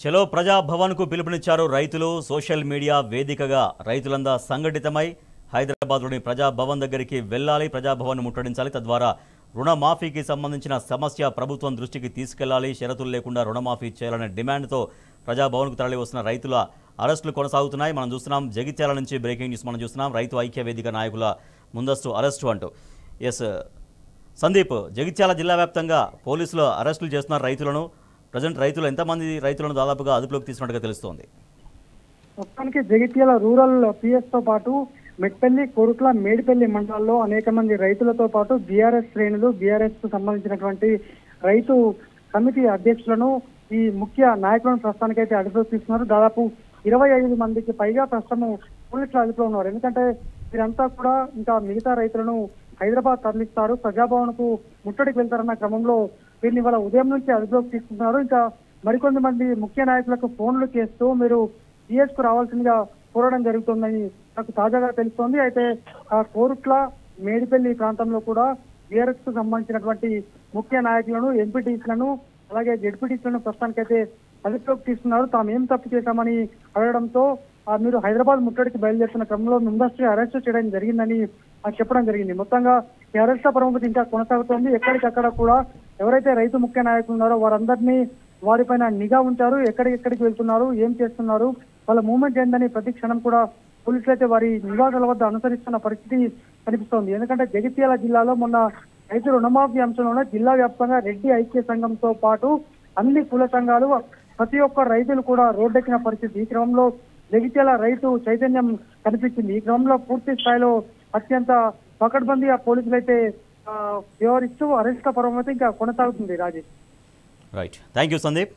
చలో ప్రజాభవన్కు పిలుపునిచ్చారు రైతులు. సోషల్ మీడియా వేదికగా రైతులంతా సంఘటితమై హైదరాబాద్లోని ప్రజాభవన్ దగ్గరికి వెళ్లాలి, ప్రజాభవన్ ముట్టడించాలి. తద్వారా రుణమాఫీకి సంబంధించిన సమస్య ప్రభుత్వం దృష్టికి తీసుకెళ్లాలి, షరతులు లేకుండా రుణమాఫీ చేయాలనే డిమాండ్తో ప్రజాభవన్కు తరలి వస్తున్న రైతుల అరెస్టులు కొనసాగుతున్నాయి. మనం చూస్తున్నాం, జగిత్యాల నుంచి బ్రేకింగ్ న్యూస్ మనం చూస్తున్నాం. రైతు ఐక్య వేదిక నాయకుల ముందస్తు అరెస్టు అంటూ. సందీప్, జగిత్యాల జిల్లా వ్యాప్తంగా పోలీసులు అరెస్టులు చేస్తున్నారు రైతులను. ప్రజెంట్ రైతులు ఎంతమంది రైతులను దాదాపుగా అదుపులోకి తీసుకున్నట్టుగా తెలుస్తోంది? మొత్తానికి జగిత్యాల రూరల్ పిఎస్ తో పాటు మెట్పల్లి, కోరుట్ల, మేడిపల్లి మండలాల్లో అనేక మంది రైతులతో పాటు బీఆర్ఎస్ శ్రేణులు, బీఆర్ఎస్ కు సంబంధించినటువంటి రైతు కమిటీ అధ్యక్షులను, ఈ ముఖ్య నాయకులను ప్రస్తుతానికైతే అదుపులోకి తీసుకున్నారు. దాదాపు 25 మందికి పైగా ప్రస్తుతం పోలీసులు అదుపులో ఉన్నారు. ఎందుకంటే వీరంతా కూడా ఇంకా మిగతా రైతులను హైదరాబాద్ తరలిస్తారు, ప్రజాభవన్ కు ముట్టడికి వెళ్తారన్న క్రమంలో వీరిని ఇవాళ ఉదయం నుంచి అదుపులోకి తీసుకుంటున్నారు. ఇంకా మరికొంత మంది ముఖ్య నాయకులకు ఫోన్లు చేస్తూ మీరు జిఎస్ కు రావాల్సిందిగా కోరడం జరుగుతుందని నాకు తాజాగా తెలుస్తోంది. అయితే కోరుట్ల, మేడిపల్లి ప్రాంతంలో కూడా బీఆర్ఎస్ కు సంబంధించినటువంటి ముఖ్య నాయకులను, ఎంపీటీసీలను, అలాగే జెడ్పీటీసీలను ప్రస్తుతానికైతే అదుపులోకి తీసుకున్నారు. తాము ఏం తప్పు చేశామని అడగడంతో మీరు హైదరాబాద్ ముట్టడికి బయలుదేరుతున్న క్రమంలో ముందస్తు అరెస్టు చేయడం జరిగిందని చెప్పడం జరిగింది. మొత్తంగా ఈ అరెస్ట్ల పరమతి ఇంకా కొనసాగుతోంది. ఎక్కడికక్కడ కూడా ఎవరైతే రైతు ముఖ్య నాయకులు ఉన్నారో వారందరినీ వారిపైన నిఘా ఉంచారు. ఎక్కడికి వెళ్తున్నారు, ఏం చేస్తున్నారు, వాళ్ళ మూవ్మెంట్ ఏందని ప్రతి క్షణం కూడా పోలీసులు అయితే వారి నివాసాల వద్ద అనుసరిస్తున్న పరిస్థితి కనిపిస్తోంది. ఎందుకంటే జగిత్యాల జిల్లాలో మొన్న రైతు రుణమాఫీ అంశంలోనే జిల్లా వ్యాప్తంగా రెడ్డి ఐక్య సంఘంతో పాటు అన్ని కుల సంఘాలు, ప్రతి ఒక్క రైతులు కూడా రోడ్డెక్కిన పరిస్థితి. ఈ క్రమంలో జగిత్యాల రైతు చైతన్యం కనిపించింది. ఈ క్రమంలో పూర్తి స్థాయిలో అత్యంత పకడ్బందీగా పోలీసులు అయితే వ్యవహరిస్తూ అరెస్ట్ల పర్వం అయితే ఇంకా కొనసాగుతుంది. Rajesh, right, thank you Sandeep.